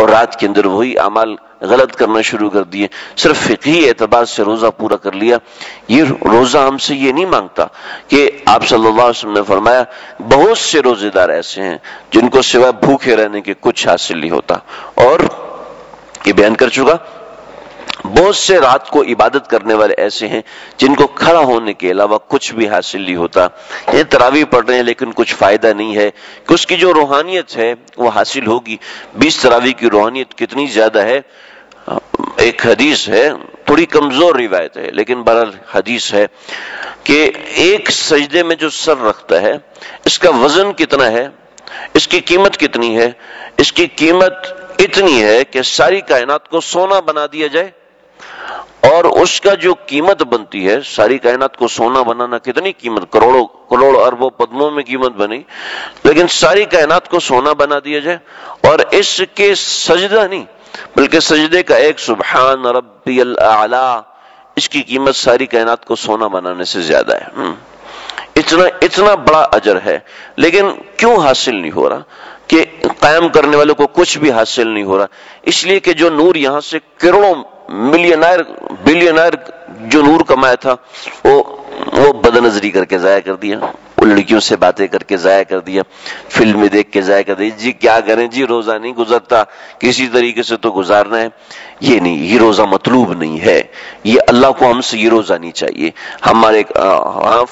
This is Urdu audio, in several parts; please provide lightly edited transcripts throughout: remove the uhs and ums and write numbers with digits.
اور رات کے اندر وہی اعمال غلط کرنا شروع کر دیے، صرف فقہی اعتبار سے روزہ پورا کر لیا۔ یہ روزہ ہم سے یہ نہیں مانگتا کہ آپ صلی اللہ علیہ وسلم نے فرمایا بہت سے روزے دار ایسے ہیں جن کو سوائے بھوکے رہنے کے کچھ حاصل نہیں ہوتا، اور یہ بیان کر چکا بہت سے رات کو عبادت کرنے والے ایسے ہیں جن کو کھڑا ہونے کے علاوہ کچھ بھی حاصل نہیں ہوتا۔ یہ تراویح پڑھ رہے ہیں لیکن کچھ فائدہ نہیں ہے کہ اس کی جو روحانیت ہے وہ حاصل ہوگی۔ 20 تراویح کی روحانیت کتنی زیادہ ہے؟ ایک حدیث ہے، تھوڑی کمزور روایت ہے لیکن بہرحال حدیث ہے کہ ایک سجدے میں جو سر رکھتا ہے اس کا وزن کتنا ہے، اس کی قیمت کتنی ہے؟ اس کی قیمت اتنی ہے کہ ساری کائنات کو سونا بنا دیا جائے، اور اس کا جو قیمت بنتی ہے، ساری کائنات کو سونا بنانا کتنی قیمت، کروڑ اربوں پدموں میں قیمت بنی، لیکن ساری کائنات کو سونا بنا دیا جائے اور اس کے سجدہ نہیں بلکہ سجدے کا ایک سبحان ربی الاعلی، اس کی قیمت ساری کائنات کو سونا بنانے سے زیادہ ہے۔ اتنا بڑا اجر ہے، لیکن کیوں حاصل نہیں ہو رہا؟ کہ قائم کرنے والوں کو کچھ بھی حاصل نہیں ہو رہا، اس لیے کہ جو نور یہاں سے کروڑوں بلینائر جو نور کمایا تھا وہ بدنظری کر کے ضائع کر دیا، وہ لڑکیوں سے باتیں کر کے ضائع کر دیا، فلمیں دیکھ کے ضائع کر دیا۔ جی کیا کریں جی، روزہ نہیں گزرتا، کسی طریقے سے تو گزارنا ہے۔ یہ نہیں، یہ روزہ مطلوب نہیں ہے، یہ اللہ کو ہم سے یہ روزہ نہیں چاہیے۔ ہمارے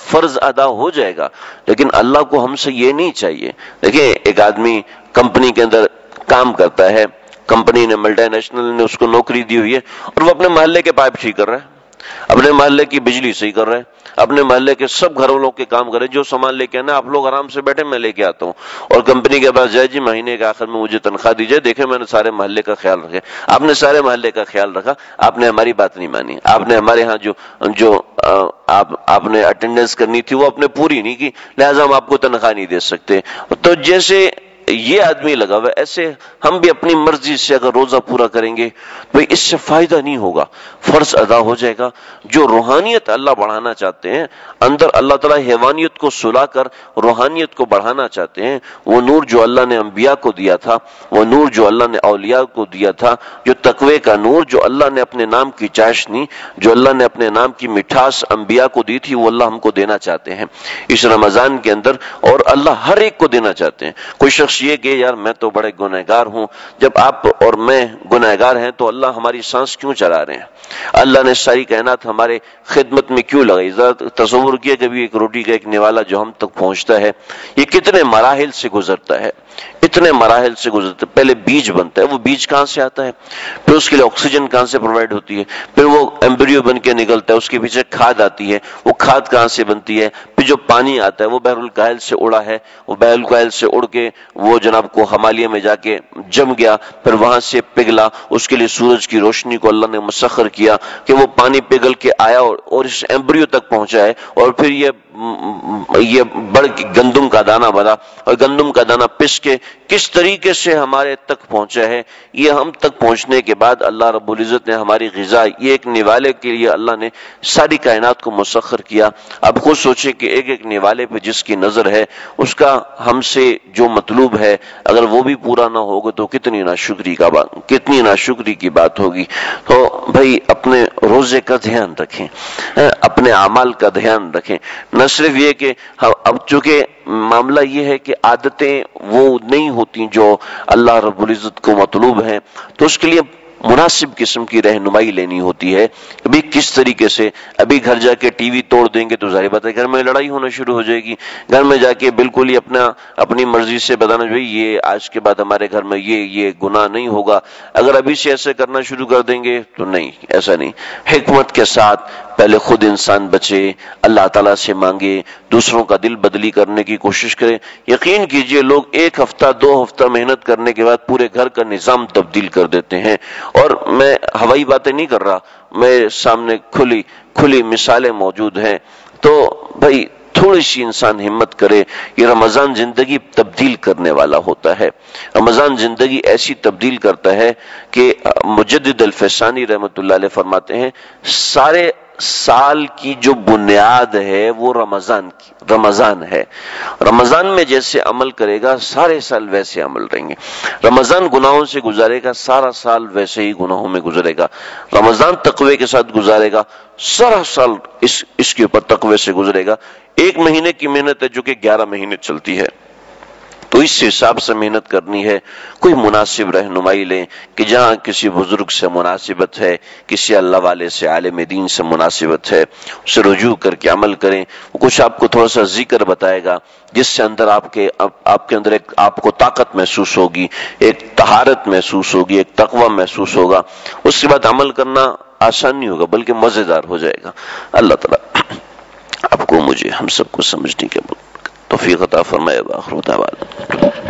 فرض ادا ہو جائے گا لیکن اللہ کو ہم سے یہ نہیں چاہیے۔ دیکھیں ایک آدمی کمپنی کے اندر کام کرتا ہے، کمپنی نے ملٹی نیشنل نے اس کو نوکری دی ہوئی ہے اور وہ اپنے محلے کے پائپ ٹھیک کر رہا ہے، اپنے محلے کی بجلی صحیح کر رہا ہے، اپنے محلے کے سب گھروں لوگ کے کام کرے، جو سامان لے کے آنا آپ لوگ آرام سے بیٹھے میں لے کے آتا ہوں، اور کمپنی کے پاس جائے جی مہینے کے آخر میں مجھے تنخواہ دیجیے، دیکھیں میں نے سارے محلے کا خیال رکھا۔ آپ نے سارے محلے کا خیال رکھا، آپ نے ہماری بات نہیں مانی، آپ نے ہمارے ہاں جو آپ نے اٹینڈنس کرنی تھی وہ آپ نے پوری نہیں کی، لہٰذا ہم آپ کو تنخواہ نہیں دے سکتے۔ تو جیسے یہ آدمی لگا ہوا ہے، ایسے ہم بھی اپنی مرضی سے اگر روزہ پورا کریں گے تو اس سے فائدہ نہیں ہوگا، فرض ادا ہو جائے گا۔ جو روحانیت اللہ بڑھانا چاہتے ہیں، اندر اللہ تعالیٰ حیوانیت کو سلا کر روحانیت کو بڑھانا چاہتے ہیں، وہ نور جو اللہ نے انبیاء کو دیا تھا، وہ نور جو اللہ نے اولیاء کو دیا تھا، جو تقوی کا نور جو اللہ نے اپنے نام کی چاشنی، جو اللہ نے اپنے نام کی مٹھاس انبیاء کو دی تھی، وہ اللہ ہم کو دینا چاہتے ہیں اس رمضان کے اندر، اور اللہ ہر ایک کو دینا چاہتے ہیں۔ کوئی شخص یہ کہ یار میں تو بڑے گنہگار ہوں، جب آپ اور میں گنہگار ہیں تو اللہ ہماری سانس کیوں چلا رہے ہیں؟ اللہ نے ساری کائنات ہمارے خدمت میں کیوں لگائی؟ ذرا تصور کیا کبھی ایک روٹی کا ایک نوالا جو ہم تک پہنچتا ہے، یہ کتنے مراحل سے گزرتا ہے، اتنے مراحل سے گزرتا ہے۔ پہلے بیج بنتا ہے، وہ بیج کہاں سے آتا ہے، پھر اس کے لیے آکسیجن کہاں سے پرووائڈ ہوتی ہے، پھر وہ ایمبریو بن کے نکلتا ہے، اس کے پیچھے کھاد آتی ہے، وہ کھاد کہاں سے بنتی ہے، پھر جو پانی آتا ہے وہ بحر الکاہل سے اڑا ہے، وہ بحر الکاہل سے اڑ کے وہ جناب کو ہمالیہ میں جا کے جم گیا، پھر وہاں سے پگھلا، اس کے لیے سورج کی روشنی کو اللہ نے مسخر کیا کہ وہ پانی پگھل کے آیا اور اس ایمبریو تک پہنچا ہے، اور پھر یہ بڑھ کے گندم کا دانہ بنا، اور گندم کا دانہ پس کے کس طریقے سے ہمارے تک پہنچا ہے۔ یہ ہم تک پہنچنے کے بعد اللہ رب العزت نے ہماری غذا، یہ ایک نوالے کے لیے اللہ نے ساری کائنات کو مسخر کیا۔ اب خود سوچیں کہ ایک ایک نوالے پہ جس کی نظر ہے، اس کا ہم سے جو مطلوب ہے اگر وہ بھی پورا نہ ہوگا تو کتنی ناشکری کی بات ہوگی۔ تو بھائی اپنے روزے کا دھیان رکھیں، اپنے اعمال کا دھیان رکھیں، نہ صرف یہ کہ اب چونکہ معاملہ یہ ہے کہ عادتیں وہ نہیں ہوتی جو اللہ رب العزت کو مطلوب ہیں، تو اس کے لیے مناسب قسم کی رہنمائی لینی ہوتی ہے۔ ابھی کس طریقے سے، ابھی گھر جا کے ٹی وی توڑ دیں گے تو ظاہر بات ہے گھر میں لڑائی ہونا شروع ہو جائے گی، گھر میں جا کے بالکل ہی اپنی مرضی سے بتانا بھائی یہ آج کے بعد ہمارے گھر میں یہ گناہ نہیں ہوگا، اگر ابھی سے ایسے کرنا شروع کر دیں گے تو نہیں، ایسا نہیں۔ حکمت کے ساتھ پہلے خود انسان بچے، اللہ تعالیٰ سے مانگے، دوسروں کا دل بدلی کرنے کی کوشش کرے۔ یقین کیجئے لوگ 1 ہفتہ 2 ہفتہ محنت کرنے کے بعد پورے گھر کا نظام تبدیل کر دیتے ہیں، اور میں ہوائی باتیں نہیں کر رہا، میرے سامنے کھلی مثالیں موجود ہیں۔ تو بھائی تھوڑی سی انسان ہمت کرے، یہ رمضان زندگی تبدیل کرنے والا ہوتا ہے۔ رمضان زندگی ایسی تبدیل کرتا ہے کہ مجدد الفسانی رحمۃ اللہ علیہ فرماتے ہیں سال کی جو بنیاد ہے وہ رمضان ہے. رمضان میں جیسے عمل کرے گا سارے سال ویسے عمل رہیں گے. رمضان گناہوں سے گزارے گا سارا سال ویسے ہی گناہوں میں گزرے گا. رمضان تقوی کے ساتھ گزارے گا سارا سال اس کے اوپر تقوی سے گزرے گا. ایک مہینے کی محنت ہے جو کہ 11 مہینے چلتی ہے، تو اس حساب سے محنت کرنی ہے. کوئی مناسب رہنمائی لیں کہ جہاں کسی بزرگ سے مناسبت ہے، کسی اللہ والے سے عالم دین سے مناسبت ہے، اسے رجوع کر کے عمل کریں. وہ کچھ آپ کو تھوڑا سا ذکر بتائے گا جس سے اندر آپ کے اندر ایک آپ کو طاقت محسوس ہوگی، ایک طہارت محسوس ہوگی، ایک تقوی محسوس ہوگا. اس کے بعد عمل کرنا آسان نہیں ہوگا بلکہ مزیدار ہو جائے گا. اللہ تعالیٰ آپ کو مجھے ہم سب کو سمجھنے کے توفیق عطا فرمائے. آخر دعوانا